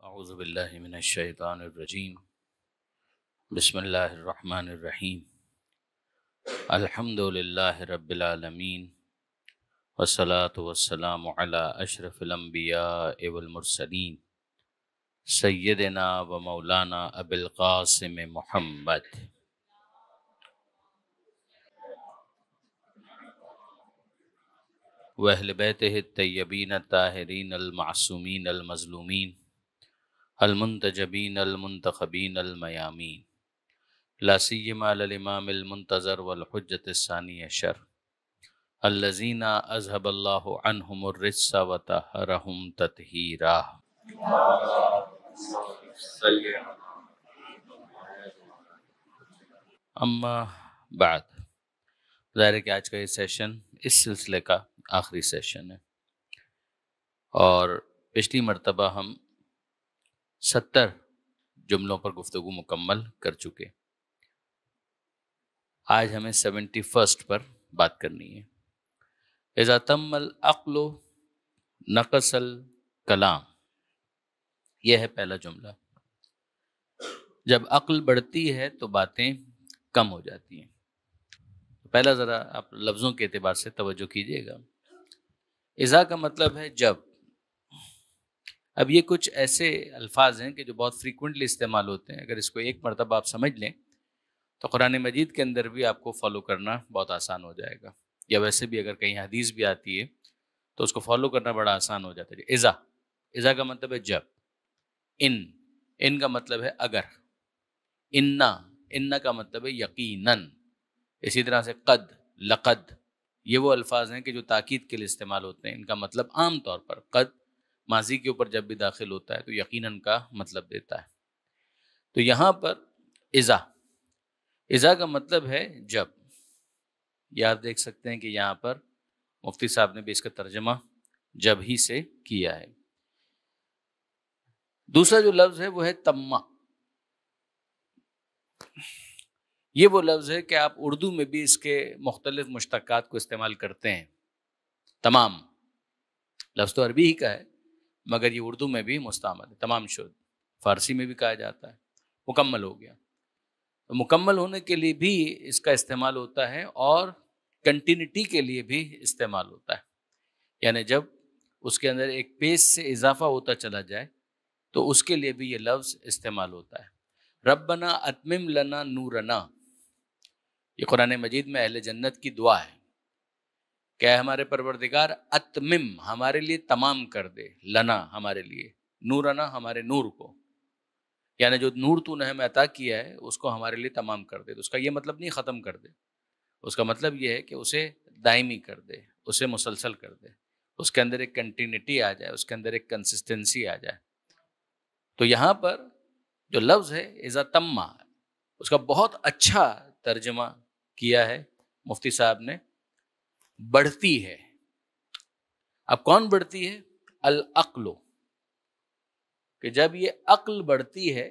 اعوذ باللہ من الشیطان الرجیم بسم اللہ الرحمن الرحیم الحمد للہ رب العالمین والصلاة والسلام علی اشرف الانبیاء والمرسلین سیدنا و مولانا ابی القاسم محمد واہل بیتہ الطیبین الطاہرین المعصومین المظلومین المنتجبین المنتخبین المیامین لا سیما للامام المنتظر والحجۃ الثانی عشر الذین اذهب اللہ عنہم الرجس وطہرہم تطہیرا۔ اما بعد، ظاہر ہے کہ آج کا یہ سیشن اس سلسلے کا آخری سیشن ہے، اور پچھلی مرتبہ ہم 70 جملوں پر گفتگو مکمل کر چکے۔ آج ہمیں 71 پر بات کرنی ہے۔ اذا تم العقل نقص الکلام، یہ ہے پہلا جملہ۔ جب عقل بڑھتی ہے تو باتیں کم ہو جاتی ہیں۔ پہلا ذرا آپ لفظوں کے اعتبار سے توجہ کیجئے گا۔ اذا کا مطلب ہے جب۔ اب یہ کچھ ایسے الفاظ ہیں کہ جو بہت فریکوینٹلی استعمال ہوتے ہیں، اگر اس کو ایک مرتبہ آپ سمجھ لیں تو قرآن مجید کے اندر بھی آپ کو فالو کرنا بہت آسان ہو جائے گا، یا ویسے بھی اگر کہیں حدیث بھی آتی ہے تو اس کو فالو کرنا بڑا آسان ہو جاتا ہے۔ اذا کا مطلب ہے جب۔ ان کا مطلب ہے اگر۔ ان کا مطلب ہے یقیناً۔ اسی طرح سے قد، لقد، یہ وہ الفاظ ہیں کہ جو تاکید کے لیے استعمال ہوتے ہیں۔ ان کا مطلب عام طور پر قد ماضی کے اوپر جب بھی داخل ہوتا ہے تو یقیناً کا مطلب دیتا ہے۔ تو یہاں پر اذا کا مطلب ہے جب۔ یہ آپ دیکھ سکتے ہیں کہ یہاں پر مفتی صاحب نے بھی اس کا ترجمہ جب ہی سے کیا ہے۔ دوسرا جو لفظ ہے وہ ہے تما۔ یہ وہ لفظ ہے کہ آپ اردو میں بھی اس کے مختلف مشتقات کو استعمال کرتے ہیں۔ تمام لفظ تو عربی ہی کا ہے، مگر یہ اردو میں بھی مستعمل ہے۔ تمام شد فارسی میں بھی کہا جاتا ہے، مکمل ہو گیا۔ تو مکمل ہونے کے لیے بھی اس کا استعمال ہوتا ہے، اور کنٹینیوٹی کے لیے بھی استعمال ہوتا ہے، یعنی جب اس کے اندر ایک پیش سے اضافہ ہوتا چلا جائے تو اس کے لیے بھی یہ لفظ استعمال ہوتا ہے۔ ربنا اتمم لنا نورنا، یہ قرآن مجید میں اہل جنت کی دعا ہے کہ اے ہمارے پروردگار اتمم، ہمارے لیے تمام کر دے، لنا ہمارے لیے، نورنا ہمارے نور کو، یعنی جو نور تو نے ہمیں عطا کیا ہے اس کو ہمارے لیے تمام کر دے۔ تو اس کا یہ مطلب نہیں ختم کر دے، اس کا مطلب یہ ہے کہ اسے دائمی کر دے، اسے مسلسل کر دے، اس کے اندر ایک کنٹینیوٹی آ جائے، اس کے اندر ایک کنسسٹنسی آ جائے۔ تو یہاں پر جو لفظ ہے اذا تم، اس کا بہت اچھا ترجمہ کیا ہے مفتی صاحب نے، بڑھتی ہے۔ اب کون بڑھتی ہے؟ العقل، کہ جب یہ عقل بڑھتی ہے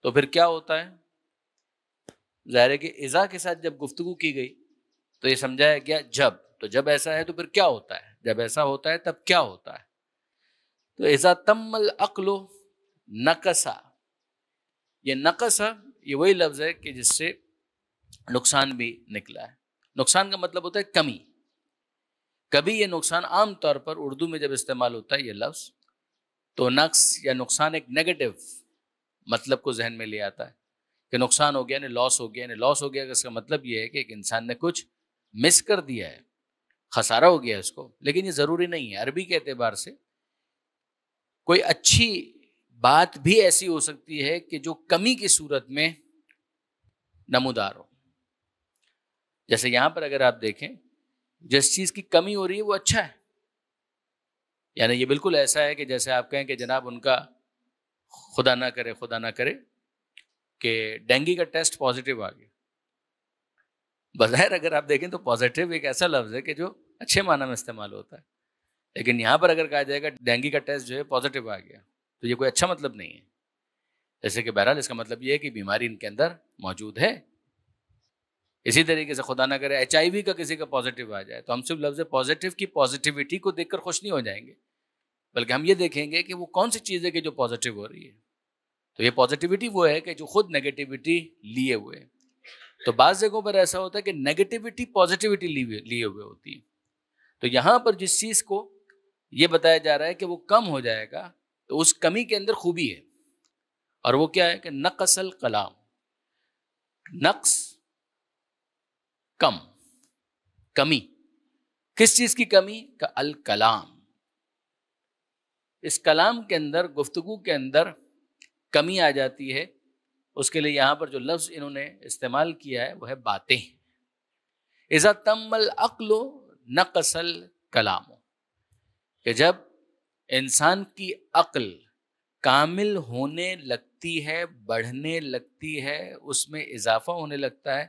تو پھر کیا ہوتا ہے؟ ظاہر ہے کہ اذا کے ساتھ جب گفتگو کی گئی تو یہ سمجھایا گیا جب، تو جب ایسا ہے تو پھر کیا ہوتا ہے، جب ایسا ہوتا ہے تب کیا ہوتا ہے۔ تو اذا تم العقل نقص، یہ نقص، یہ وہی لفظ ہے کہ جس سے نقصان بھی نکلا ہے۔ نقصان کا مطلب ہوتا ہے کمی۔ کبھی یہ نقصان عام طور پر اردو میں جب استعمال ہوتا ہے یہ لفظ، تو نقص یا نقصان ایک نیگیٹو مطلب کو ذہن میں لے آتا ہے کہ نقصان ہو گیا، یعنی لاس ہو گیا۔ یعنی لاس ہو گیا، اس کا مطلب یہ ہے کہ ایک انسان نے کچھ مس کر دیا ہے، خسارہ ہو گیا اس کو۔ لیکن یہ ضروری نہیں ہے، عربی کے اعتبار سے کوئی اچھی بات بھی ایسی ہو سکتی ہے کہ جو کمی کی صورت میں نمودار ہو۔ جیسے یہاں پر اگر آپ دیکھیں، جس چیز کی کمی ہو رہی ہے وہ اچھا ہے، یعنی یہ بالکل ایسا ہے کہ جیسے آپ کہیں کہ جناب ان کا خدا نہ کرے کہ ڈینگی کا ٹیسٹ پازیٹیو آ گیا۔ بظاہر اگر آپ دیکھیں تو پازیٹیو ایک ایسا لفظ ہے کہ جو اچھے معنی میں استعمال ہوتا ہے، لیکن یہاں پر اگر کہا جائے گا ڈینگی کا ٹیسٹ جو ہے پازیٹیو آ گیا تو یہ کوئی اچھا مطلب نہیں ہے۔ جیسے کہ بہرحال اس کا مطلب یہ ہے کہ بیماری ان کے اندر موجود ہے۔ اسی طریقے سے خدا نہ کرے HIV کا کسی کا پازیٹیو آ جائے تو ہم صرف لفظ پازیٹیو کی پازیٹیوٹی کو دیکھ کر خوش نہیں ہو جائیں گے، بلکہ ہم یہ دیکھیں گے کہ وہ کون سی چیز ہے کہ جو پازیٹیو ہو رہی ہے. تو یہ پازیٹیوٹی وہ ہے کہ جو خود نیگیٹیوٹی لیے ہوئے. تو بعض جگہوں پر ایسا ہوتا ہے کہ نیگیٹیوٹی پازیٹیوٹی لیے ہوئے ہوتی ہے. تو یہاں پر جس چیز کو یہ بتایا جا رہا ہے کہ وہ کم ہو جائے گا تو اس کمی کے اندر خوبی ہے. اور وہ کیا ہے کہ نقص الکلام. نقص کم، کمی. کس چیز کی کمی؟ کہ الکلام. اس کلام کے اندر، گفتگو کے اندر کمی آ جاتی ہے. اس کے لیے یہاں پر جو لفظ انہوں نے استعمال کیا ہے وہ ہے باتیں. اذا تم العقل نقص الکلام، کہ جب انسان کی عقل کامل ہونے لگتی ہے، بڑھنے لگتی ہے، اس میں اضافہ ہونے لگتا ہے،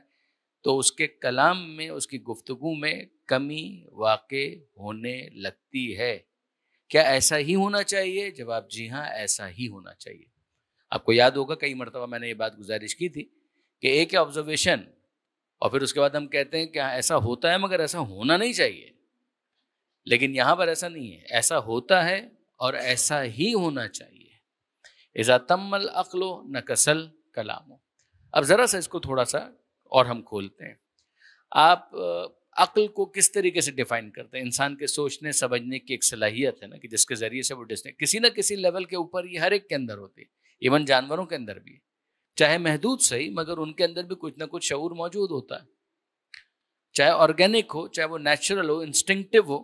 تو اس کے کلام میں، اس کی گفتگو میں کمی واقع ہونے لگتی ہے. کیا ایسا ہی ہونا چاہیے؟ جواب جی ہاں، ایسا ہی ہونا چاہیے. آپ کو یاد ہوگا کئی مرتبہ میں نے یہ بات گزارش کی تھی کہ ایک ہے آبزرویشن، اور پھر اس کے بعد ہم کہتے ہیں کہ ایسا ہوتا ہے مگر ایسا ہونا نہیں چاہیے. لیکن یہاں پر ایسا نہیں ہے، ایسا ہوتا ہے اور ایسا ہی ہونا چاہیے. اذا تم العقل نقص الکلام. اب ذرا سا اس کو تھوڑا سا اور ہم کھولتے ہیں. آپ عقل کو کس طریقے سے ڈیفائن کرتے ہیں؟ انسان کے سوچنے سمجھنے کی ایک صلاحیت ہے نا، کہ جس کے ذریعے سے وہ کسی نہ کسی لیول کے اوپر یہ ہر ایک کے اندر ہوتی ہے. ایون جانوروں کے اندر بھی، چاہے محدود صحیح، مگر ان کے اندر بھی کچھ نہ کچھ شعور موجود ہوتا ہے. چاہے آرگینک ہو، چاہے وہ نیچرل ہو، انسٹنکٹیو ہو،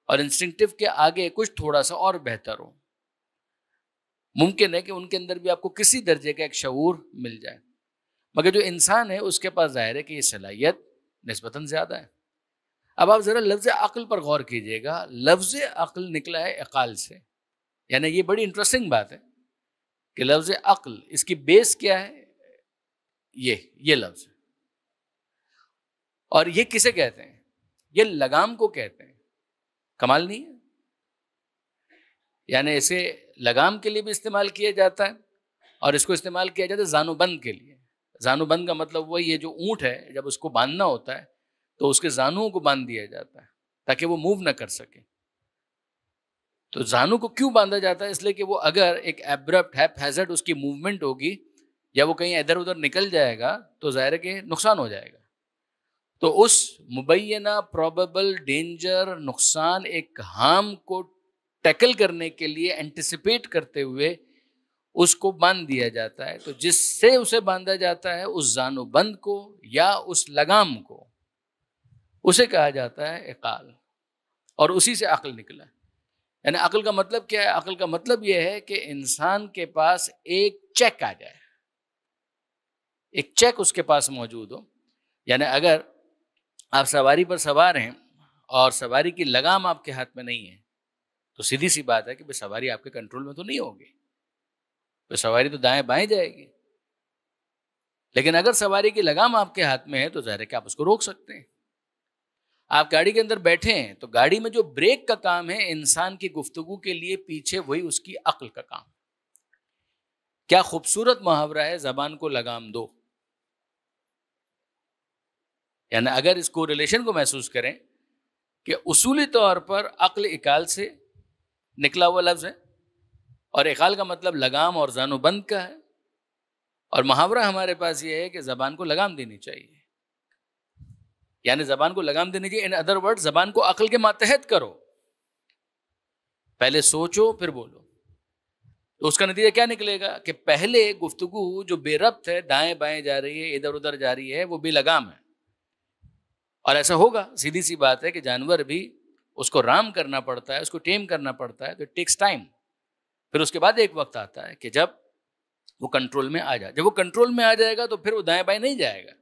اور انسٹنکٹیو کے آگے کچھ تھوڑا سا اور بہتر ہو. ممکن ہے کہ ان کے اندر بھی آپ کو کسی درجے کا ایک شعور مل جائے، مگر جو انسان ہے اس کے پاس ظاہر ہے کہ یہ صلاحیت نسبتاً زیادہ ہے. اب آپ ذرا لفظ عقل پر غور کیجئے گا. لفظ عقل نکلا ہے عقال سے. یعنی یہ بڑی انٹرسٹنگ بات ہے کہ لفظ عقل، اس کی بیس کیا ہے؟ یہ لفظ. اور یہ کسے کہتے ہیں؟ یہ لگام کو کہتے ہیں. کمال نہیں ہے؟ یعنی اسے لگام کے لیے بھی استعمال کیا جاتا ہے، اور اس کو استعمال کیا جاتا ہے زانو بند کے لیے. زانو بند کا مطلب وہی ہے جو اونٹ ہے، جب اس کو باندھنا ہوتا ہے تو اس کے زانوؤں کو باندھ دیا جاتا ہے تاکہ وہ موو نہ کر سکے. تو زانو کو کیوں باندھا جاتا ہے؟ اس لیے کہ وہ اگر ایک ایبرپٹ ہیزرڈ اس کی موومنٹ ہوگی یا وہ کہیں ادھر ادھر نکل جائے گا تو ظاہر ہے کہ نقصان ہو جائے گا. تو اس مبینہ پروبیبل ڈینجر، نقصان، ایک ہارم کو ٹیکل کرنے کے لیے اینٹیسپیٹ کرتے ہوئے اس کو باندھ دیا جاتا ہے. تو جس سے اسے باندھا جاتا ہے، اس زانو بند کو یا اس لگام کو، اسے کہا جاتا ہے عقال. اور اسی سے عقل نکلا. یعنی عقل کا مطلب کیا ہے؟ عقل کا مطلب یہ ہے کہ انسان کے پاس ایک چیک آ جائے، ایک چیک اس کے پاس موجود ہو. یعنی اگر آپ سواری پر سوار ہیں اور سواری کی لگام آپ کے ہاتھ میں نہیں ہے تو سیدھی سی بات ہے کہ سواری آپ کے کنٹرول میں تو نہیں ہوگی، تو سواری تو دائیں بائیں جائے گی. لیکن اگر سواری کی لگام آپ کے ہاتھ میں ہے تو ظاہر ہے کہ آپ اس کو روک سکتے ہیں. آپ گاڑی کے اندر بیٹھے ہیں تو گاڑی میں جو بریک کا کام ہے انسان کی گفتگو کے لیے، پیچھے وہی اس کی عقل کا کام. کیا خوبصورت محاورہ ہے، زبان کو لگام دو. یعنی اگر اس کو ریلیشن کو محسوس کریں کہ اصولی طور پر عقل عقال سے نکلا ہوا لفظ ہے، اور عقال کا مطلب لگام اور زانو بند کا ہے، اور محاورہ ہمارے پاس یہ ہے کہ زبان کو لگام دینی چاہیے. یعنی زبان کو لگام دینی چاہیے. ان ادر ورڈ، زبان کو عقل کے ماتحت کرو. پہلے سوچو پھر بولو. تو اس کا نتیجہ کیا نکلے گا کہ پہلے گفتگو جو بے ربط ہے، دائیں بائیں جا رہی ہے، ادھر ادھر جا رہی ہے، وہ بے لگام ہے. اور ایسا ہوگا، سیدھی سی بات ہے کہ جانور بھی اس کو رام کرنا پڑتا ہے، اس کو ٹیم کرنا پڑتا ہے، تو اٹ ٹیکس ٹائم. پھر اس کے بعد ایک وقت آتا ہے کہ جب وہ کنٹرول میں آ جائے. جب وہ کنٹرول میں آ جائے گا تو پھر وہ دائیں بائیں نہیں جائے گا،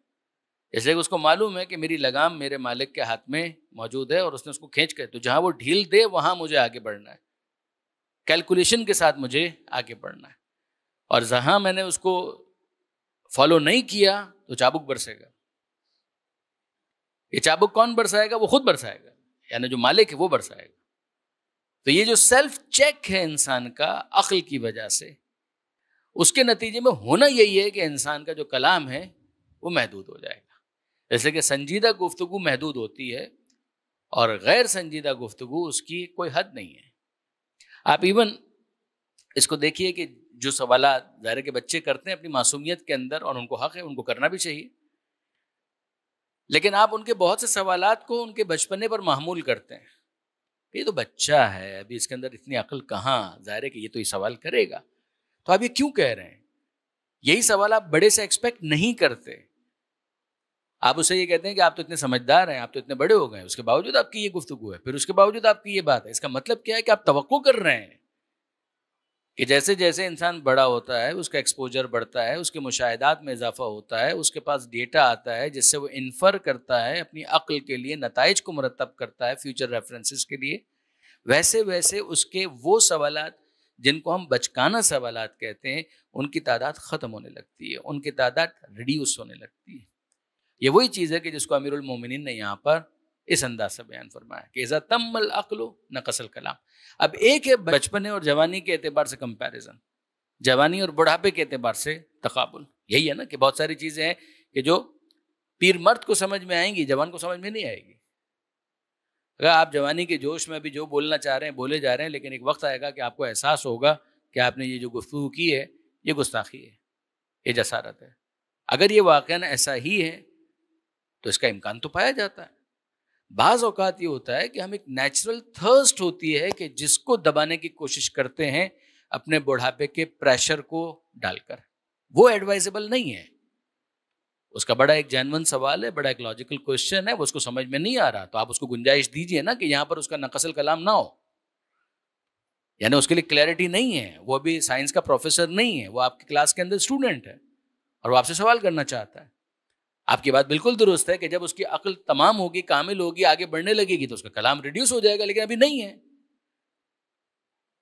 اس لیے کہ اس کو معلوم ہے کہ میری لگام میرے مالک کے ہاتھ میں موجود ہے اور اس نے اس کو کھینچ کر، تو جہاں وہ ڈھیل دے وہاں مجھے آگے بڑھنا ہے، کیلکولیشن کے ساتھ مجھے آگے بڑھنا ہے. اور جہاں میں نے اس کو فالو نہیں کیا تو چابک برسے گا. یہ چابک کون برسائے گا؟ وہ خود برسائے گا، یعنی جو مالک ہے وہ برسائے گا. تو یہ جو سیلف چیک ہے انسان کا عقل کی وجہ سے، اس کے نتیجے میں ہونا یہی ہے کہ انسان کا جو کلام ہے وہ محدود ہو جائے گا. جیسے کہ سنجیدہ گفتگو محدود ہوتی ہے اور غیر سنجیدہ گفتگو اس کی کوئی حد نہیں ہے. آپ ایون اس کو دیکھیے کہ جو سوالات ظاہر ہے کہ بچے کرتے ہیں اپنی معصومیت کے اندر، اور ان کو حق ہے، ان کو کرنا بھی چاہیے، لیکن آپ ان کے بہت سے سوالات کو ان کے بچپنے پر محمول کرتے ہیں. یہ تو بچہ ہے، ابھی اس کے اندر اتنی عقل کہاں، ظاہر ہے کہ یہ تو یہ سوال کرے گا. تو آپ یہ کیوں کہہ رہے ہیں؟ یہی سوال آپ بڑے سے ایکسپیکٹ نہیں کرتے. آپ اسے یہ کہتے ہیں کہ آپ تو اتنے سمجھدار ہیں، آپ تو اتنے بڑے ہو گئے ہیں، اس کے باوجود آپ کی یہ گفتگو ہے، پھر اس کے باوجود آپ کی یہ بات ہے. اس کا مطلب کیا ہے کہ آپ توقع کر رہے ہیں کہ جیسے جیسے انسان بڑا ہوتا ہے، اس کا ایکسپوجر بڑھتا ہے، اس کے مشاہدات میں اضافہ ہوتا ہے، اس کے پاس ڈیٹا آتا ہے جس سے وہ انفر کرتا ہے، اپنی عقل کے لیے نتائج کو مرتب کرتا ہے فیوچر ریفرنسز کے لیے، ویسے ویسے اس کے وہ سوالات جن کو ہم بچکانہ سوالات کہتے ہیں، ان کی تعداد ختم ہونے لگتی ہے، ان کی تعداد ریڈیوس ہونے لگتی ہے. یہ وہی چیز ہے کہ جس کو امیر المومنین نے یہاں پر اس انداز سے بیان فرمایا کہ اذا تم العقل نقص الکلام. اب ایک ہے بچپنے اور جوانی کے اعتبار سے کمپیریزن، جوانی اور بڑھاپے کے اعتبار سے تقابل. یہی ہے نا کہ بہت ساری چیزیں ہیں کہ جو پیر مرد کو سمجھ میں آئیں گی، جوان کو سمجھ میں نہیں آئے گی. اگر آپ جوانی کے جوش میں ابھی جو بولنا چاہ رہے ہیں بولے جا رہے ہیں، لیکن ایک وقت آئے گا کہ آپ کو احساس ہوگا کہ آپ نے یہ جو گفتگو کی ہے یہ گستاخی ہے، یہ جسارت ہے. اگر یہ واقعاً ایسا ہی ہے تو اس کا امکان تو پایا جاتا ہے. بعض اوقات یہ ہوتا ہے کہ ہم ایک نیچرل تھرسٹ ہوتی ہے کہ جس کو دبانے کی کوشش کرتے ہیں اپنے بڑھاپے کے پریشر کو ڈال کر. وہ ایڈوائزبل نہیں ہے. اس کا بڑا ایک جینون سوال ہے، بڑا ایک لاجیکل کوشچن ہے، وہ اس کو سمجھ میں نہیں آ رہا تو آپ اس کو گنجائش دیجئے نا کہ یہاں پر اس کا نقص الکلام نہ ہو. یعنی اس کے لیے کلیئرٹی نہیں ہے، وہ ابھی سائنس کا پروفیسر نہیں ہے، وہ آپ کی کلاس کے اندر اسٹوڈنٹ ہے اور وہ آپ سے سوال کرنا چاہتا ہے. آپ کی بات بالکل درست ہے کہ جب اس کی عقل تمام ہوگی، کامل ہوگی، آگے بڑھنے لگے گی تو اس کا کلام ریڈیوس ہو جائے گا، لیکن ابھی نہیں ہے.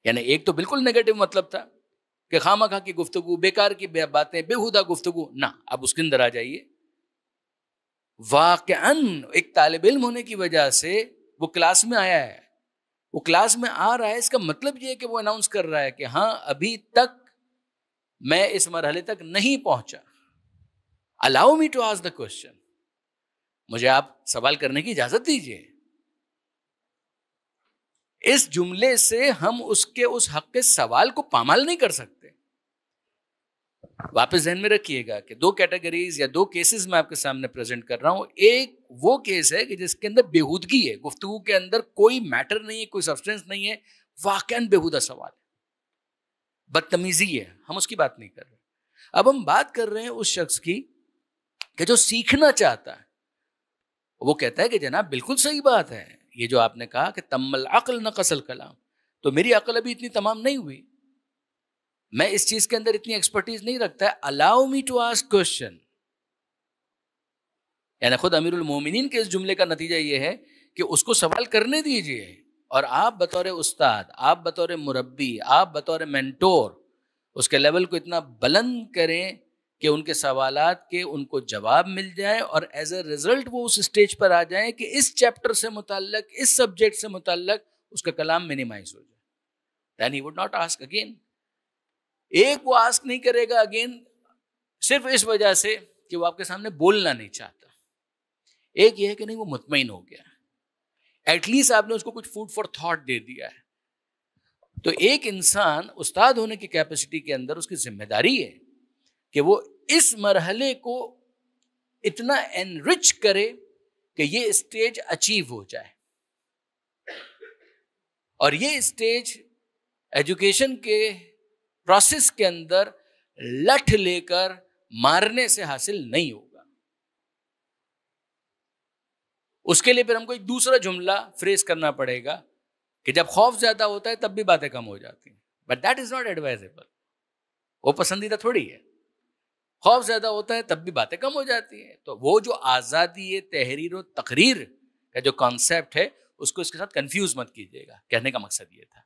یعنی ایک تو بالکل نیگیٹو مطلب تھا کہ خواہ مخواہ کی گفتگو، بیکار کی باتیں، بےہودہ گفتگو نہ. اب اس کے اندر آ جائیے، واقعاً ایک طالب علم ہونے کی وجہ سے وہ کلاس میں آیا ہے، وہ کلاس میں آ رہا ہے، اس کا مطلب یہ ہے کہ وہ اناؤنس کر رہا ہے کہ ہاں ابھی تک میں اس مرحلے تک نہیں پہنچا. Allow me to ask the question. مجھے آپ سوال کرنے کی اجازت دیجیے. اس جملے سے ہم اس کے اس حق کے سوال کو پامال نہیں کر سکتے. واپس ذہن میں رکھیے گا کہ دو کیٹیگریز یا دو کیسز میں آپ کے سامنے پریزنٹ کر رہا ہوں. ایک وہ کیس ہے کہ جس کے اندر بےہودگی ہے، گفتگو کے اندر کوئی میٹر نہیں ہے، کوئی سبسٹینس نہیں ہے، واقعاً بےہودہ سوال ہے، بدتمیزی ہے، ہم اس کی بات نہیں کر رہے. اب ہم بات کر رہے ہیں اس شخص کی کہ جو سیکھنا چاہتا ہے. وہ کہتا ہے کہ جناب بالکل صحیح بات ہے، یہ جو آپ نے کہا کہ تم العقل نقص الکلام، تو میری عقل ابھی اتنی تمام نہیں ہوئی، میں اس چیز کے اندر اتنی ایکسپرٹیز نہیں رکھتا ہے. الاؤ می ٹو آسک کوشچن. یعنی خود امیر المومنین کے اس جملے کا نتیجہ یہ ہے کہ اس کو سوال کرنے دیجئے، اور آپ بطور استاد، آپ بطور مربی، آپ بطور مینٹور اس کے لیول کو اتنا بلند کریں کہ ان کے سوالات کے ان کو جواب مل جائے، اور ایز اے ریزلٹ وہ اس اسٹیج پر آ جائیں کہ اس چیپٹر سے متعلق، اس سبجیکٹ سے متعلق اس کا کلام منیمائز ہو جائے. then he would not ask again. ایک وہ آسک نہیں کرے گا اگین صرف اس وجہ سے کہ وہ آپ کے سامنے بولنا نہیں چاہتا. ایک یہ ہے کہ نہیں وہ مطمئن ہو گیا، ایٹ لیسٹ آپ نے اس کو کچھ فوڈ فار تھاٹ دے دیا ہے. تو ایک انسان استاد ہونے کی کیپیسٹی کے اندر اس کی ذمہ داری ہے کہ وہ اس مرحلے کو اتنا انرچ کرے کہ یہ اسٹیج اچیو ہو جائے. اور یہ اسٹیج ایجوکیشن کے پروسیس کے اندر لٹھ لے کر مارنے سے حاصل نہیں ہوگا. اس کے لیے پھر ہم کو ایک دوسرا جملہ فریز کرنا پڑے گا کہ جب خوف زیادہ ہوتا ہے تب بھی باتیں کم ہو جاتی ہیں. But that is not advisable. وہ پسندیدہ تھوڑی ہے. خوف زیادہ ہوتا ہے تب بھی باتیں کم ہو جاتی ہیں. تو وہ جو آزادی تحریر و تقریر کا جو کانسیپٹ ہے اس کو اس کے ساتھ کنفیوز مت کیجیے گا. کہنے کا مقصد یہ تھا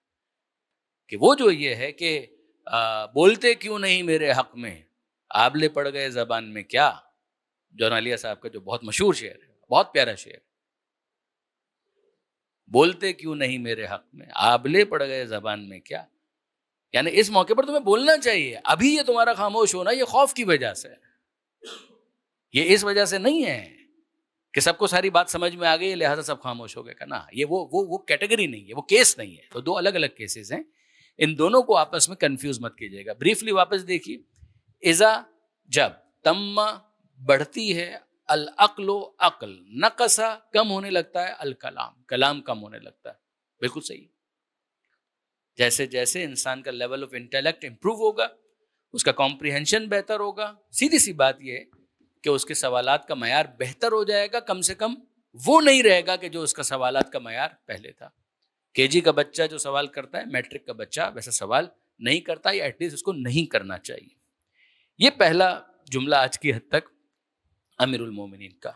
کہ وہ جو یہ ہے کہ بولتے کیوں نہیں میرے حق میں، آبلے پڑ گئے زبان میں کیا، جون عالیہ صاحب کا جو بہت مشہور شعر ہے، بہت پیارا شعر. بولتے کیوں نہیں میرے حق میں، آبلے پڑ گئے زبان میں کیا. یعنی اس موقع پر تمہیں بولنا چاہیے. ابھی یہ تمہارا خاموش ہونا یہ خوف کی وجہ سے، یہ اس وجہ سے نہیں ہے کہ سب کو ساری بات سمجھ میں آ گئی لہٰذا سب خاموش ہو گئے. نا، یہ وہ کیٹیگری نہیں ہے، وہ کیس نہیں ہے. تو دو الگ الگ کیسز ہیں. ان دونوں کو آپس میں کنفیوز مت کیجیے گا. بریفلی واپس دیکھیے, اذا جب, تم بڑھتی ہے, العقل و عقل, نقصا کم ہونے لگتا ہے, الکلام کلام کم ہونے لگتا ہے. بالکل صحیح. جیسے جیسے انسان کا لیول آف انٹیلیکٹ امپروو ہوگا, اس کا کمپریہنشن بہتر ہوگا, سیدھی سی بات یہ ہے کہ اس کے سوالات کا معیار بہتر ہو جائے گا. کم سے کم وہ نہیں رہے گا کہ جو اس کا سوالات کا معیار پہلے تھا. کے جی کا بچہ جو سوال کرتا ہے, میٹرک کا بچہ ویسا سوال نہیں کرتا, یا ایٹ لیسٹ اس کو نہیں کرنا چاہیے. یہ پہلا جملہ آج کی حد تک امیر المومنین کا.